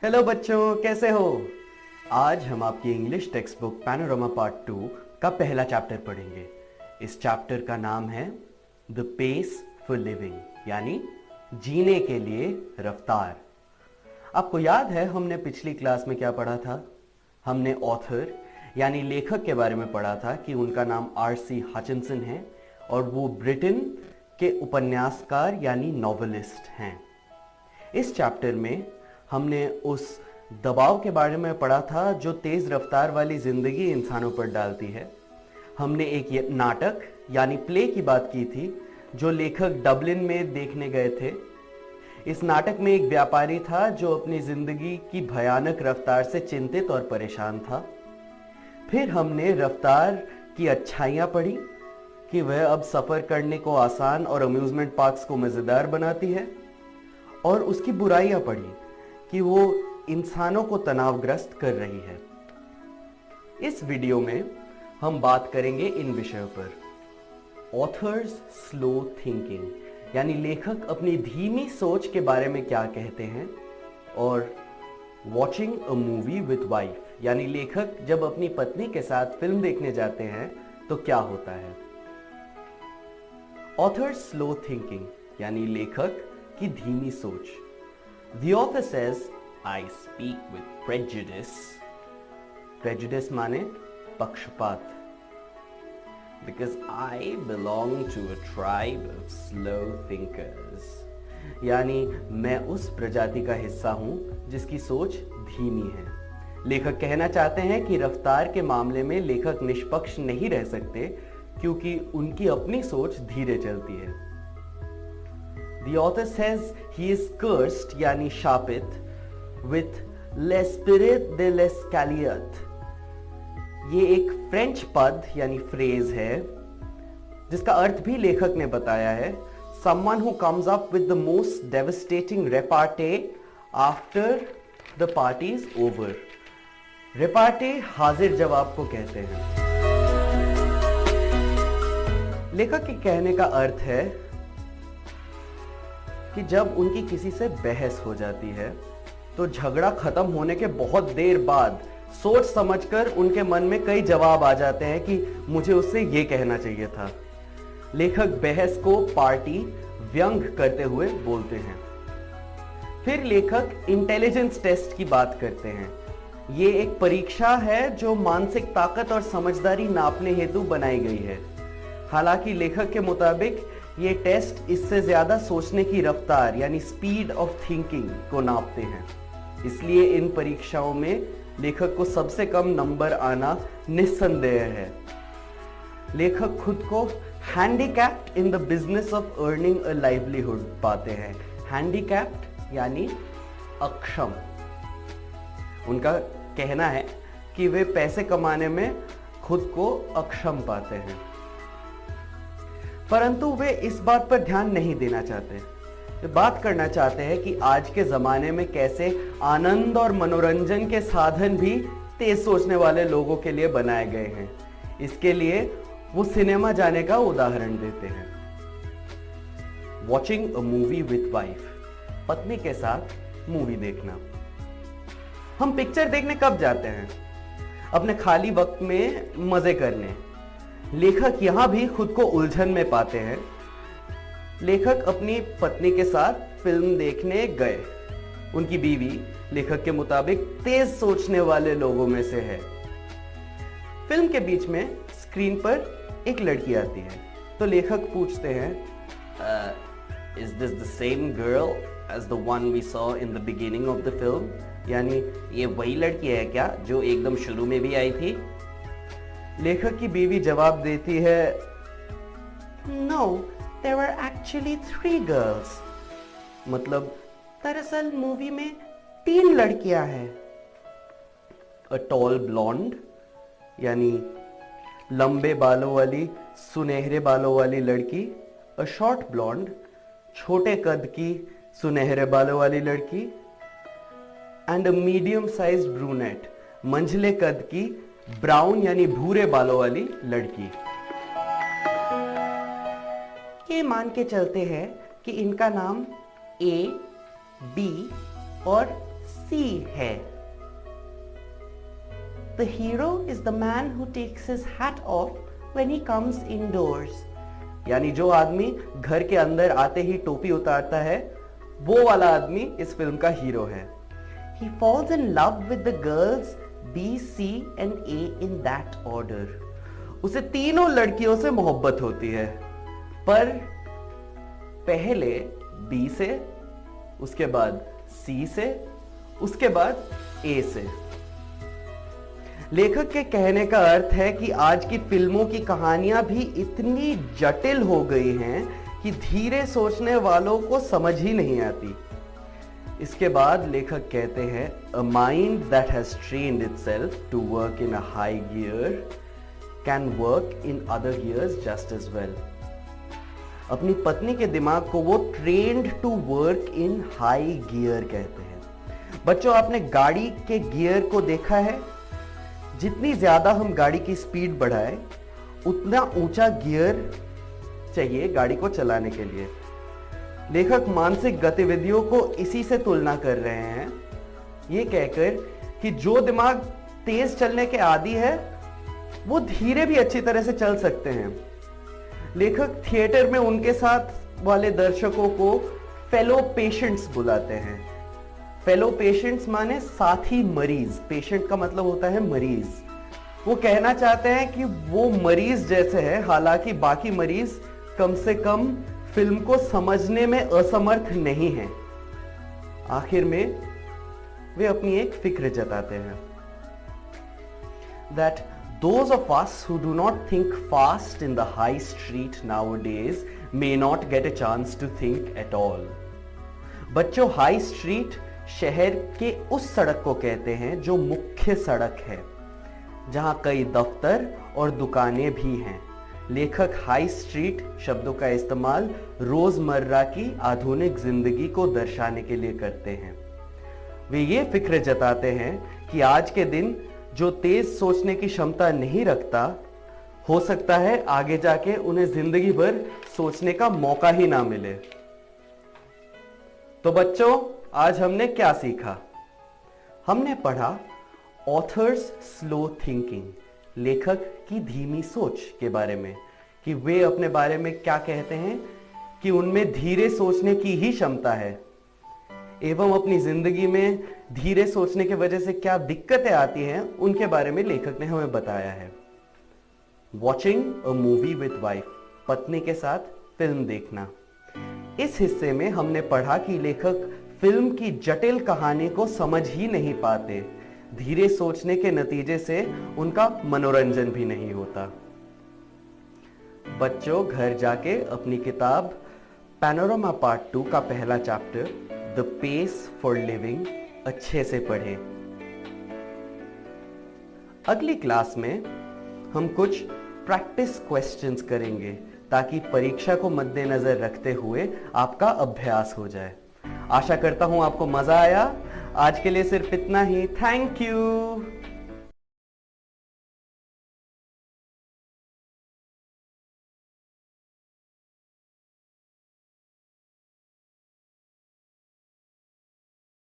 Hello बच्चों, कैसे हो? आज हम आपकी English text book panorama part 2 का पहला चैप्टर पढ़ेंगे। इस चैप्टर का नाम है द पेस फॉर लिविंग, यानी जीने के लिए रफ्तार। आपको याद है हमने पिछली क्लास में क्या पढ़ा था? हमने ऑथर यानी लेखक के बारे में पढ़ा था कि उनका नाम R.C. हचिंसन है और वो ब्रिटेन के उपन्यासकार यानी नॉवेलिस्ट हैं। इस चैप्टर में हमने उस दबाव के बारे में पढ़ा था जो तेज रफ्तार वाली जिंदगी इंसानों पर डालती है। हमने एक नाटक यानी प्ले की बात की थी जो लेखक डबलिन में देखने गए थे। इस नाटक में एक व्यापारी था जो अपनी जिंदगी की भयानक रफ्तार से चिंतित और परेशान था। फिर हमने रफ्तार की अच्छाइयां पढ़ी कि वह अब सफर करने को आसान और अम्यूजमेंट पार्क्स को मजेदार बनाती है, और उसकी बुराइयां पढ़ी कि वो इंसानों को तनावग्रस्त कर रही है। इस वीडियो में हम बात करेंगे इन विषयों पर। ऑथर्स स्लो थिंकिंग, यानी लेखक अपनी धीमी सोच के बारे में क्या कहते हैं, और watching a movie with wife, यानी लेखक जब अपनी पत्नी के साथ फिल्म देखने जाते हैं तो क्या होता है। ऑथर्स स्लो थिंकिंग, यानी लेखक की धीमी सोच। The author says, I speak with prejudice. Prejudice माने पक्षपात. Because I belong to a tribe of slow thinkers. यानी मैं उस प्रजाति का हिस्सा हूं जिसकी सोच धीमी है। लेखक कहना चाहते हैं कि रफ्तार के मामले में लेखक निष्पक्ष नहीं रह सकते क्योंकि उनकी अपनी सोच धीरे चलती है। The author says he is cursed यानी शापित with l'esprit de l'escalier। ये एक फ्रेंच पद यानी फ्रेज है जिसका अर्थ भी लेखक ने बताया है। Someone who comes up with the most devastating repartee after the party is over। repartee हाजिर जवाब को कहते हैं। लेखक के कहने का अर्थ है कि जब उनकी किसी से बहस हो जाती है तो झगड़ा खत्म होने के बहुत देर बाद सोच समझकर उनके मन में कई जवाब आ जाते हैं कि मुझे उससे ये कहना चाहिए था। लेखक बहस को पार्टी व्यंग करते हुए बोलते हैं। फिर लेखक इंटेलिजेंस टेस्ट की बात करते हैं। ये एक परीक्षा है जो मानसिक ताकत और समझदारी नापने हेतु बनाई गई है। हालांकि लेखक के मुताबिक ये टेस्ट इससे ज्यादा सोचने की रफ्तार यानी स्पीड ऑफ थिंकिंग को नापते हैं। इसलिए इन परीक्षाओं में लेखक को सबसे कम नंबर आना निस्संदेह है। लेखक खुद को handicapped in the business of earning a livelihood पाते हैं। हैंडीकैप्ड यानी अक्षम। उनका कहना है कि वे पैसे कमाने में खुद को अक्षम पाते हैं, परंतु वे इस बात पर ध्यान नहीं देना चाहते। वे बात करना चाहते हैं कि आज के जमाने में कैसे आनंद और मनोरंजन के साधन भी तेज सोचने वाले लोगों के लिए बनाए गए हैं। इसके लिए वो सिनेमा जाने का उदाहरण देते हैं। Watching a movie with wife, पत्नी के साथ मूवी देखना। हम पिक्चर देखने कब जाते हैं? अपने खाली वक्त में मजे करने। लेखक यहां भी खुद को उलझन में पाते हैं। लेखक अपनी पत्नी के साथ फिल्म देखने गए। उनकी बीवी लेखक के मुताबिक तेज सोचने वाले लोगों में से है। फिल्म के बीच में स्क्रीन पर एक लड़की आती है तो लेखक पूछते हैं, is this the same girl as the one we saw in the beginning of the film? यानी ये वही लड़की है क्या जो एकदम शुरू में भी आई थी? लेखक की बीवी जवाब देती है, no, there were actually 3 girls. मतलब दरअसल मूवी में 3 लड़कियां हैं। अ टॉल ब्लॉन्ड यानी लंबे बालों वाली सुनहरे बालों वाली लड़की। अ शॉर्ट ब्लॉन्ड छोटे कद की सुनहरे बालों वाली लड़की। And a medium sized brunette मंझले कद की ब्राउन यानी भूरे बालों वाली लड़की। ये मान के चलते हैं कि इनका नाम A, B और सी है। The hero is the man who takes his hat off when he comes indoors. यानी जो आदमी घर के अंदर आते ही टोपी उतारता है, वो वाला आदमी इस फिल्म का हीरो है। He falls in love with the girls B, C and A in that order. उसे तीनों लड़कियों से मोहब्बत होती है, पर पहले B से, उसके बाद C से, उसके बाद A से। लेखक के कहने का अर्थ है कि आज की फिल्मों की कहानियां भी इतनी जटिल हो गई हैं कि धीरे सोचने वालों को समझ ही नहीं आती। इसके बाद लेखक कहते हैं, a mind that has trained itself to work in a high gear can work in other gears just as well. अपनी पत्नी के दिमाग को वो trained to work in high gear कहते हैं। बच्चों, आपने गाड़ी के गियर को देखा है? जितनी ज्यादा हम गाड़ी की स्पीड बढ़ाएं, उतना ऊंचा गियर चाहिए गाड़ी को चलाने के लिए। लेखक मानसिक गतिविधियों को इसी से तुलना कर रहे हैं, ये कहकर कि जो दिमाग तेज चलने के आदी है, वो धीरे भी अच्छी तरह से चल सकते हैं। लेखक थिएटर में उनके साथ वाले दर्शकों को फेलो पेशेंट्स बुलाते हैं। फेलो पेशेंट्स माने साथी मरीज। पेशेंट का मतलब होता है मरीज। वो कहना चाहते हैं कि वो मरीज जैसे है, हालांकि बाकी मरीज कम से कम फिल्म को समझने में असमर्थ नहीं है। आखिर में वे अपनी एक फिक्र जताते हैं, that those of us who do not think fast in the high street nowadays may not get a chance to think at all। बच्चों, हाई स्ट्रीट शहर के उस सड़क को कहते हैं जो मुख्य सड़क है, जहां कई दफ्तर और दुकानें भी हैं। लेखक हाई स्ट्रीट शब्दों का इस्तेमाल रोजमर्रा की आधुनिक जिंदगी को दर्शाने के लिए करते हैं। वे ये फिक्र जताते हैं कि आज के दिन जो तेज सोचने की क्षमता नहीं रखता, हो सकता है आगे जाके उन्हें जिंदगी भर सोचने का मौका ही ना मिले। तो बच्चों, आज हमने क्या सीखा? हमने पढ़ा ऑथर्स स्लो थिंकिंग, लेखक की धीमी सोच के बारे में, कि वे अपने बारे में क्या कहते हैं कि उनमें धीरे सोचने की ही क्षमता है, एवं अपनी जिंदगी में धीरे सोचने की वजह से क्या दिक्कतें आती हैं उनके बारे में लेखक ने हमें बताया है। Watching a movie with wife, पत्नी के साथ फिल्म देखना। इस हिस्से में हमने पढ़ा कि लेखक फिल्म की जटिल कहानी को समझ ही नहीं पाते, धीरे सोचने के नतीजे से उनका मनोरंजन भी नहीं होता। बच्चों, घर जाके अपनी किताब पैनोरामा पार्ट 2 का पहला chapter the pace for living अच्छे से पढ़ें। अगली क्लास में हम कुछ प्रैक्टिस क्वेश्चंस करेंगे ताकि परीक्षा को मद्देनजर रखते हुए आपका अभ्यास हो जाए। आशा करता हूं आपको मजा आया। आज के लिए सिर्फ इतना ही। Thank you.